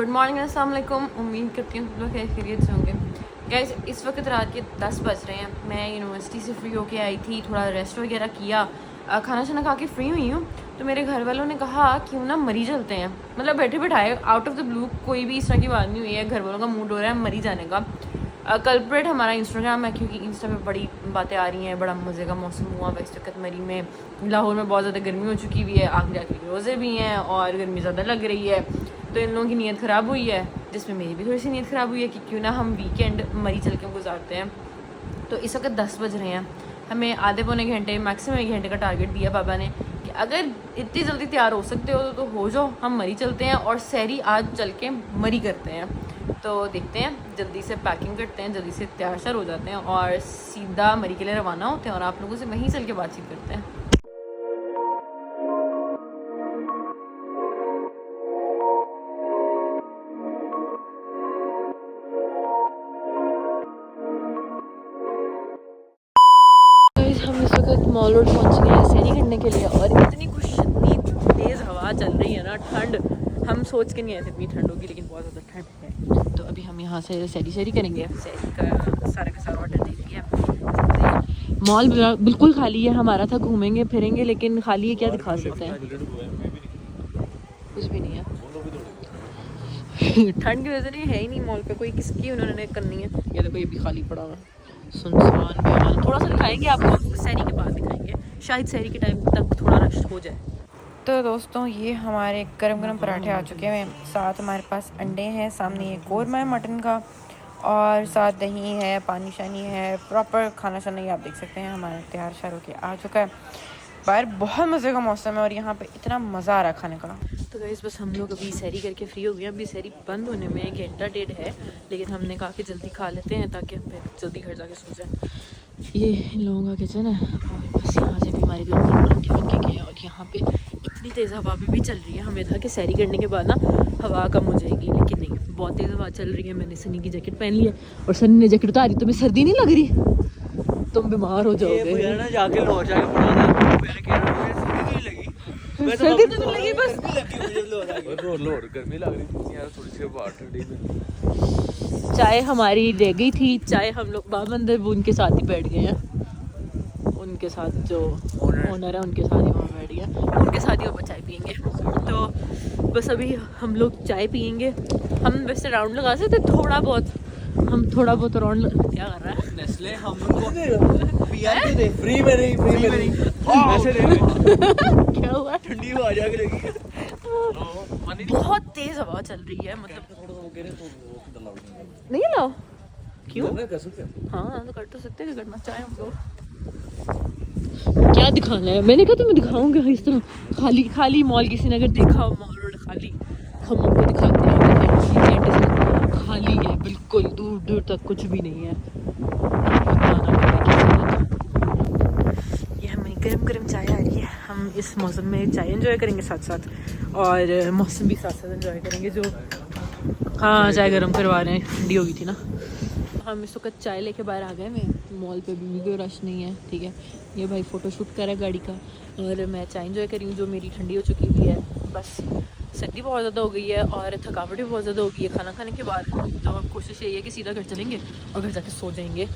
Good morning, अस्सलाम वालेकुम। उम्मीद करती हूँ लोग खैरियत से होंगे। गाइस, इस वक्त रात के 10 बज रहे हैं। मैं यूनिवर्सिटी से फ्री होके आई थी, थोड़ा रेस्ट वगैरह किया, खाना शाना खा के फ्री हुई हूँ। तो मेरे घर वालों ने कहा क्यों ना मरी चलते हैं। मतलब बैठे बैठाए आउट ऑफ द ब्लू, कोई भी इस तरह की बात नहीं हुई है। घर वालों का मूड हो रहा है मरी जाने का। कल्प्रेट हमारा इंस्टाग्राम है, क्योंकि इंस्टा पे बड़ी बातें आ रही हैं। बड़ा मज़े का मौसम हुआ वैसे वक्त मरी में। लाहौर में बहुत ज़्यादा गर्मी हो चुकी हुई है, आग जाके रोज़े भी हैं और गर्मी ज़्यादा लग रही है। तो इन लोगों की नीयत ख़राब हुई है, जिसमें मेरी भी थोड़ी सी नीयत ख़राब हुई है कि क्यों ना हम वीकेंड मरी चल के गुजारते हैं। तो इस वक्त 10 बज रहे हैं। हमें आधे पौने घंटे, मैक्सिमम 1 घंटे का टारगेट दिया पापा ने कि अगर इतनी जल्दी तैयार हो सकते हो तो हो जाओ, हम मरी चलते हैं और सहरी आज चल के मरी करते हैं। तो देखते हैं, जल्दी से पैकिंग करते हैं, जल्दी से तैयार श्यार हो जाते हैं और सीधा मरी के लिए रवाना होते हैं और आप लोगों से वहीं चल के बातचीत करते हैं। हम इस वक्त मॉल रोड पहुँच गए हैं सैरी करने के लिए और इतनी तेज़ हवा चल रही है ना, ठंड। हम सोच के नहीं आए थे इतनी ठंड होगी, लेकिन बहुत ज़्यादा ठंड है। तो अभी हम यहाँ से सैरी करेंगे। सैरी का सारा ऑर्डर दे दिया। मॉल बिल्कुल खाली है, हमारा था घूमेंगे फिरेंगे, लेकिन खाली है, क्या दिखा सकते हैं, कुछ भी नहीं है। ठंड की वजह से नहीं है ही नहीं मॉल पे कोई, किसकी उन्होंने करनी है। ये देखो, ये भी खाली पड़ा हुआ, सुनसान बेहाल। थोड़ा सा दिखाएंगे आपको, सैरी के बाद दिखाएंगे, शायद सैरी के टाइम तक थोड़ा रश हो जाए। तो दोस्तों, ये हमारे गरम गरम पराठे आ चुके हैं। साथ हमारे पास अंडे हैं, सामने ये कौरमा है मटन का, और साथ दही है, पानी शानी है। प्रॉपर खाना शाना ये आप देख सकते हैं हमारा तैयार शार होके आ चुका है। बाहर बहुत मज़े का मौसम है और यहाँ पे इतना मज़ा आ रहा है खाने का। तो गाइस, बस हम लोग अभी सैरी करके फ्री हो गए हैं। अभी सैरी बंद होने में 1 घंटा डेढ़ है, लेकिन हमने कहा कि जल्दी खा लेते हैं ताकि हम फिर जल्दी घर जाके सो जाएं। ये इन लोगों का किचन है और बस यहाँ से भी हमारे रोटी बन के गए। और यहाँ पे इतनी तेज़ हवा भी चल रही है। हमें था कि सैरी करने के बाद ना हवा कम हो जाएगी, लेकिन नहीं, बहुत तेज़ हवा चल रही है। मैंने सनी की जैकेट पहन ली है और सनी ने जैकेट उतारी। तुम्हें सर्दी नहीं लग रही? तुम बीमार हो जाओगे। ना जाके लाहौर जाके पढ़ाना, सर्दी तो नहीं लगी, बस लाहौर गर्मी लग रही थी यार, थोड़ी सी हवा ठंडी में। चाय हमारी रह गई थी, चाय हम लोग बाबंदर उनके साथ ही बैठ गए हैं। उनके साथ जो ओनर है उनके साथ ही वहाँ बैठ गए, उनके साथ ही वहाँ चाय पियेंगे। तो बस अभी हम लोग चाय पियेंगे। हम वैसे राउंड लगा सकते थोड़ा बहुत, हम थोड़ा बहुत राउंड क्या कर रहा है नेस्ले हम लोग दे फ्री में नहीं ऐसे दे क्या हुआ? ठंडी हवा जाके लगी। बहुत तेज हवा चल रही है, मतलब नहीं लाओ क्यों? हाँ तो कर तो सकते हैं, करना चाहे हम लोग। क्या दिखाना है? मैंने कहा तो मैं दिखाऊंगा इस तरह खाली मॉल। किसी ने अगर देखा मॉल रोड खाली, हम आपको दिखाते हैं। खाली है बिल्कुल, दूर दूर तक कुछ भी नहीं है। ये हमें गरम गरम चाय आ रही है। हम इस मौसम में चाय एंजॉय करेंगे साथ साथ, और मौसम भी साथ साथ एंजॉय करेंगे। जो हाँ, चाय गरम करवा रहे हैं, ठंडी हो गई थी ना। हम इस वक्त चाय लेके बाहर आ गए। मैं मॉल पे भी कोई रश नहीं है, ठीक है। ये भाई फ़ोटो शूट कर रहा है गाड़ी का, और मैं चाय एंजॉय करी हूँ जो मेरी ठंडी हो चुकी हुई है। बस सर्दी बहुत ज़्यादा हो गई है और थकावट भी बहुत ज़्यादा हो गई है खाना खाने के बाद। तो अब कोशिश यही है कि सीधा घर चलेंगे और घर जाके सो जाएंगे।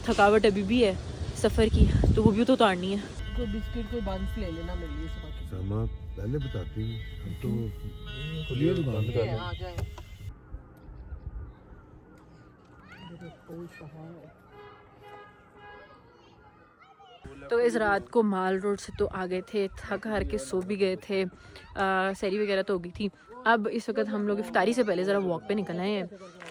थकावट अभी भी है सफ़र की, तो वो भी तो उतारनी है। कोई बिस्किट कोई बांस ले लेना मेरे लिए। सामा पहले बताती हम तो खुली दुकान कर आ जाए। तो इस रात को माल रोड से तो आ गए थे, थक हार के सो भी गए थे। सैरी वगैरह तो हो गई थी। अब इस वक्त हम लोग इफ्तारी से पहले ज़रा वॉक पे निकल आए हैं।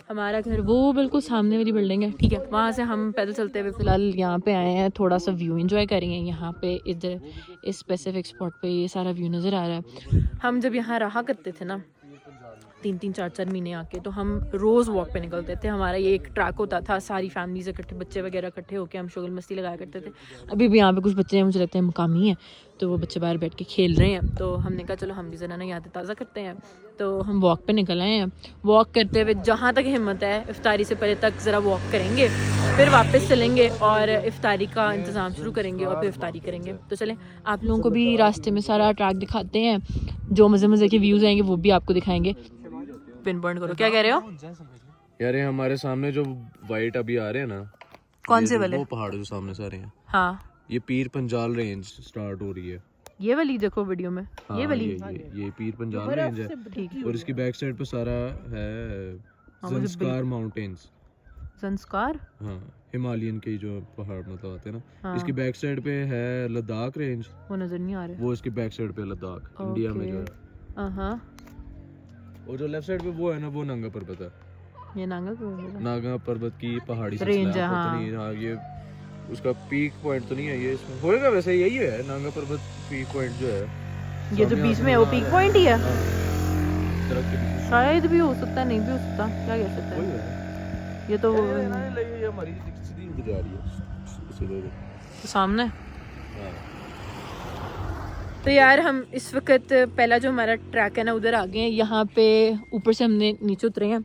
हमारा घर वो बिल्कुल सामने वाली बिल्डिंग है, ठीक है। वहाँ से हम पैदल चलते हुए फ़िलहाल यहाँ पे आए हैं, थोड़ा सा व्यू एंजॉय करेंगे। यहाँ पे इधर इस स्पेसिफिक स्पॉट पे ये सारा व्यू नज़र आ रहा है। हम जब यहाँ रहा करते थे ना 3-3 4-4 महीने आके, तो हम रोज़ वॉक पे निकलते थे। हमारा ये एक ट्रैक होता था, सारी फैमिलीज इकट्ठे, बच्चे वगैरह इकट्ठे होकर हम शुगल मस्ती लगाया करते थे। अभी भी यहाँ पे कुछ बच्चे हैं, मुझे लगता है मकामी हैं, तो वो बच्चे बाहर बैठ के खेल रहे हैं। तो हमने कहा चलो हम भी ज़रा ना यादें ताज़ा करते हैं। तो हम वॉक पे निकल आए हैं। वॉक करते हुए जहाँ तक हिम्मत है इफ्तारी से पहले तक ज़रा वॉक करेंगे, फिर वापस चलेंगे और इफ्तारी का इंतज़ाम शुरू करेंगे और फिर इफ्तारी करेंगे। तो चलें, आप लोगों को भी रास्ते में सारा ट्रैक दिखाते हैं। जो मज़े मज़े के व्यूज़ आएंगे वो भी आपको दिखाएंगे। पिन पॉइंट करो, क्या कह रहे हो? यार ये हमारे सामने जो वाइट अभी आ रहे हैं ना, कौन ये से जो वाले? वो पहाड़ जो सामने से आ रहे हैं, हाँ ये पीर पंजाल रेंज स्टार्ट हो रही है। ये वाली देखो वीडियो में, हाँ, ये वाली ये पीर पंजाल रेंज है। ठीक है। और इसकी बैक साइड पे सारा है ज़ंस्कार माउंटेन्स। संस्कार, हाँ, हिमालयन के जो पहाड़ मतलब आते हैं ना। हाँ। इसकी बैक साइड पे है लद्दाख रेंज, वो नजर नहीं आ रहा। वो इसकी बैक साइड पे लद्दाख इंडिया में जो है। हाँ, और जो लेफ्ट साइड पे वो है ना, वो नांगा पर्वत है। ये नांगा पर्वत नागा पर्वत की पहाड़ी रेंज है, हाँ। नहीं, हाँ ये उसका पीक पॉइंट तो नहीं है ये, इसमें होएगा वैसे यही है नागा पर्वत पीक पॉइंट जो है। ये जो बीच में है वो पीक पॉइंट ही है। दरख्त के पीछे शायद भी हो सकता है, नहीं भी हो सकता, क्या कह सकते वही हैं। है। ये तो ये हमारी सीधी उड़ जा रही है सीधे। सामने। हाँ। तो यार हम इस वक्त पहला जो हमारा ट्रैक है ना उधर आ गए हैं। यहाँ पे ऊपर से हमने नीचे उतरे हैं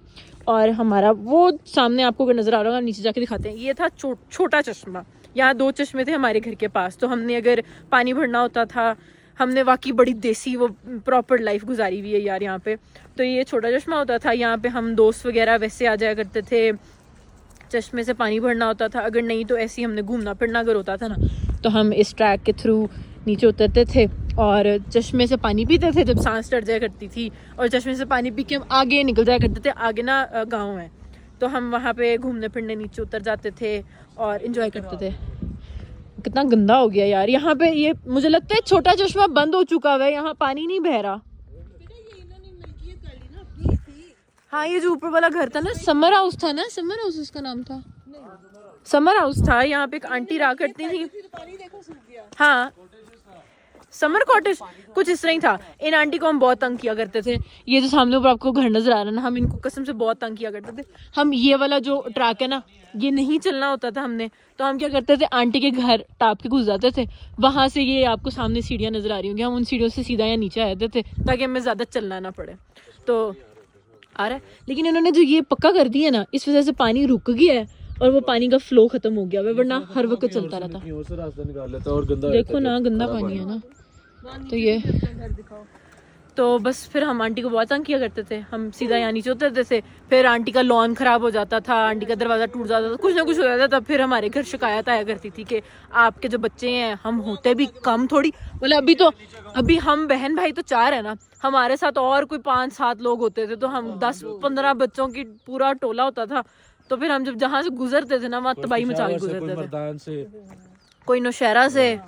और हमारा वो सामने आपको अगर नज़र आ रहा होगा, नीचे जाके दिखाते हैं। ये था छोटा चश्मा। यहाँ 2 चश्मे थे हमारे घर के पास, तो हमने अगर पानी भरना होता था, हमने वाकई बड़ी देसी वो प्रॉपर लाइफ गुजारी हुई है यार यहाँ पे। तो ये छोटा चश्मा होता था, यहाँ पे हम दोस्त वगैरह वैसे आ जाया करते थे। चश्मे से पानी भरना होता था, अगर नहीं तो ऐसे ही हमने घूमना फिरना अगर होता था ना, तो हम इस ट्रैक के थ्रू नीचे उतरते थे और चश्मे से पानी पीते थे जब सांस चढ़ जाया करती थी। और चश्मे से पानी पी के हम आगे निकल जाया करते थे, आगे ना गाँव है, तो हम वहाँ पे घूमने फिरने नीचे उतर जाते थे और इन्जॉय करते थे। कितना गंदा हो गया यार यहाँ पे। ये मुझे लगता है छोटा चश्मा बंद हो चुका हुआ है, यहाँ पानी नहीं बह रहा। हाँ, ये जो ऊपर वाला घर था ना, समर हाउस था ना, समर हाउस उसका नाम था, समर हाउस था। यहाँ पे एक आंटी रहा करती थी। हाँ, समर कॉटेज कुछ इस तरह ही था। इन आंटी को हम बहुत तंग किया करते थे। ये जो सामने ऊपर आपको घर नजर आ रहा है ना, हम इनको कसम से बहुत तंग किया करते थे। हम ये वाला जो ट्रैक है ना, ये नहीं चलना होता था हमने, तो हम क्या करते थे, आंटी के घर टाप के घुस जाते थे। वहां से ये आपको सामने सीढ़ियां नजर आ रही होंगी, हम उन सीढ़ियों से सीधा यहाँ नीचे आ जाते थे ताकि हमें ज्यादा चलना ना पड़े। तो आ रहा है, लेकिन इन्होंने जो ये पक्का कर दिया ना, इस वजह से पानी रुक गया है और वो पानी का फ्लो खत्म हो गया, वरना हर वक्त चलता रहता। रास्ता निकाल लेता और गंदा देखो ना, गंदा पानी है ना। तो ये तो बस फिर हम आंटी को बहुत तंग किया करते थे। हम सीधा यहाँ नीचे उतरते थे, फिर आंटी का लॉन खराब हो जाता था, आंटी का दरवाजा टूट जाता था, कुछ ना कुछ हो जाता था। फिर हमारे घर शिकायत आया करती थी कि आपके जो बच्चे हैं, हम होते भी कम थोड़ी, बोले अभी हम बहन भाई तो 4 है ना, हमारे साथ और कोई 5-7 लोग होते थे, तो हम 10-15 बच्चों की पूरा टोला होता था। तो फिर हम जब जहाँ से गुजरते थे ना, वहाँ तबाही मचा के गुजरते थे। कोई नौशहरा से,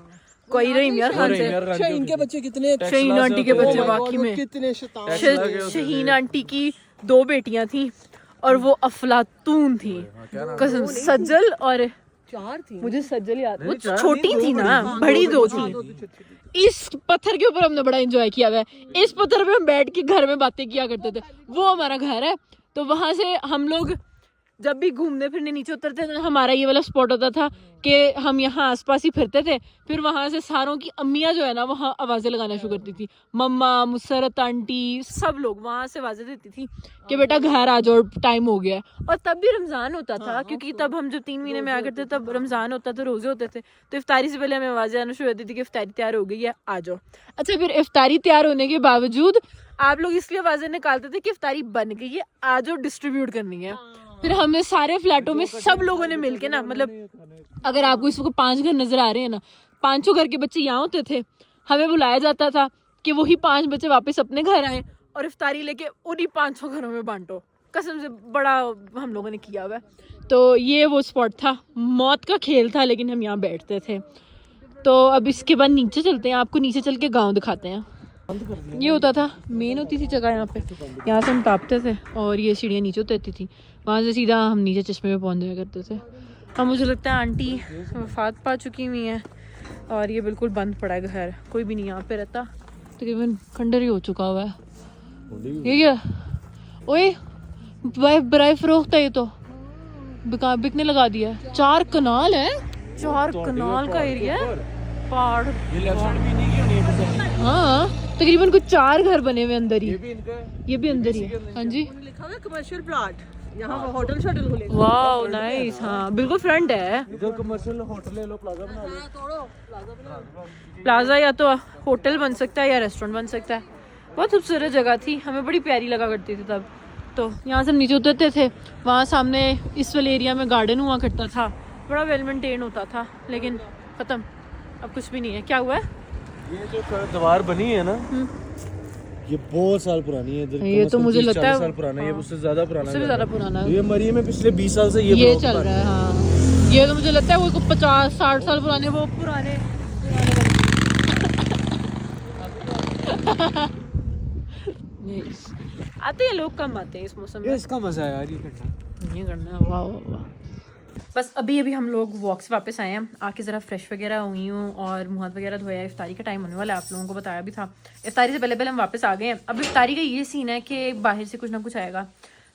कोई रहीम यार खान से। शहीन के बच्चे कितने, शहीन आंटी के बच्चे वाकई में कितने शैतान। शहीन आंटी की 2 बेटियां थी और वो अफलातून थी कसम। सज्जल और 4 थी, मुझे सज्जल याद, वो छोटी थी ना, बड़ी 2 थी। इस पत्थर के ऊपर हमने बड़ा एंजॉय किया हुआ है। इस पत्थर पे हम बैठ के घर में बातें किया करते थे, वो हमारा घर है। तो वहां से हम लोग जब भी घूमने फिरने नीचे उतरते थे, हमारा ये वाला स्पॉट होता था कि हम यहाँ आसपास ही फिरते थे। फिर वहाँ से सारों की अम्मियाँ जो है ना, वहाँ आवाज़ें लगाना शुरू करती थी। मम्मा, मुसरत आंटी, सब लोग वहाँ से आवाज़ें देती थी कि बेटा घर आ जाओ, टाइम हो गया है। और तब भी रमज़ान होता था, क्योंकि तब हम जब 3 महीने में आ करते तब रमज़ान होता था, रोज़े होते थे। तो इफ्तारी से पहले हमें आवाज़ें आना शुरू होती थी कि इफ्तारी तैयार हो गई है, आ जाओ। अच्छा, फिर इफ्तारी तैयार होने के बावजूद आप लोग इसलिए आवाज़ें निकालते थे कि इफ्तारी बन गई है, आ जाओ, डिस्ट्रीब्यूट करनी है। फिर हमने सारे फ्लैटों में सब लोगों ने मिलके ना, मतलब अगर आपको इस वक्त 5 घर नजर आ रहे हैं ना, 500 घर के बच्चे यहाँ होते थे। हमें बुलाया जाता था कि वही 5 बच्चे वापस अपने घर आए और इफ्तारी लेके उन्हीं 500 घरों में बांटो। कसम से बड़ा हम लोगों ने किया हुआ है। तो ये वो स्पॉट था, मौत का खेल था, लेकिन हम यहाँ बैठते थे। तो अब इसके बाद नीचे चलते हैं, आपको नीचे चल के गाँव दिखाते हैं। ये होता था, मेन होती थी जगह यहाँ पे, यहाँ से हम टापते थे और ये सीढ़ियाँ नीचे उतरती थी, वहाँ से सीधा हम नीचे चश्मे में पहुँच जाया करते थे। अब मुझे लगता है आंटी वफात पा चुकी हुई हैं और ये बिल्कुल बंद पड़ा है घर, कोई भी नहीं यहाँ पे रहता, तकरीबन खंडर ही हो चुका हुआ है। ये क्या ओए बराए फरोख्त है, ये तो बिकने लगा दिया है। 4 कनाल है, 4 कनाल का एरिया है, पहाड़। हाँ, तकरीबन कुछ 4 घर बने हुए अंदर ही, ये भी अंदर ही है। हाँ जी, लिखा हुआ है कमर्शियल प्लॉट, यहाँ होटल शटल खुले। वाह नाइस, हाँ बिल्कुल फ्रंट है। इधर कमर्शियल होटल ले लो, प्लाजा बना लो। तोड़ो, प्लाजा बना लो। प्लाजा या तो होटल बन सकता है या रेस्टोरेंट बन सकता है। बहुत खूबसूरत जगह थी, हमें बड़ी प्यारी लगा करती थी तब। तो यहाँ से हम नीचे उतरते थे, वहाँ सामने इस वाले एरिया में गार्डन हुआ करता था, बड़ा वेल मेंटेन होता था, लेकिन ख़त्म, अब कुछ भी नहीं है। क्या हुआ है? ये जो दीवार बनी है ना, ये बहुत साल पुरानी है। इधर ये तो मुझे लगता है 40 साल पुराना है, ये उससे ज़्यादा पुराना उससे भी ज़्यादा पुराना है। ये मरी में पिछले 20 साल से ये ये ब्लॉक चल रहा है। हाँ, ये तो मुझे लगता है वो 50-60 साल पुराने, वो पुराने आते हैं लोग, कम आते हैं इस मौसम में। इसका मजा है यार ये करना। वाह वाह वाह। बस अभी हम लोग वॉक से वापस आए हैं, आके ज़रा फ्रेश वगैरह हुई हूँ और मुँह हाथ वगैरह धोया। इफ्तारी का टाइम होने वाला है, आप लोगों को बताया भी था। इफ्तारी से पहले हम वापस आ गए हैं। अब इफ्तारी का ये सीन है कि बाहर से कुछ ना कुछ आएगा,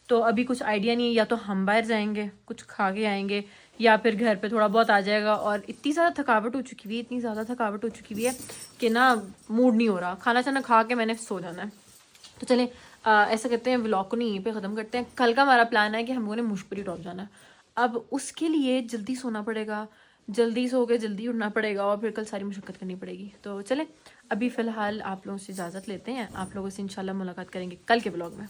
तो अभी कुछ आइडिया नहीं है। या तो हम बाहर जाएंगे, कुछ खा के आएंगे, या फिर घर पे थोड़ा बहुत आ जाएगा। और इतनी ज़्यादा थकावट हो चुकी हुई है, इतनी ज़्यादा थकावट हो चुकी हुई है कि ना मूड नहीं हो रहा। खाना चाना खा के मैंने सो जाना है। तो चलें ऐसा करते हैं, व्लॉग को नहीं यहीं पे ख़त्म करते हैं। कल का हमारा प्लान है कि हम लोगों ने मुशपरी टॉप जाना है। अब उसके लिए जल्दी सोना पड़ेगा, जल्दी सो के जल्दी उठना पड़ेगा, और फिर कल सारी मुशक्क़त करनी पड़ेगी। तो चलें अभी फ़िलहाल आप लोगों से इजाज़त लेते हैं, आप लोगों से इंशाल्लाह मुलाकात करेंगे कल के व्लॉग में।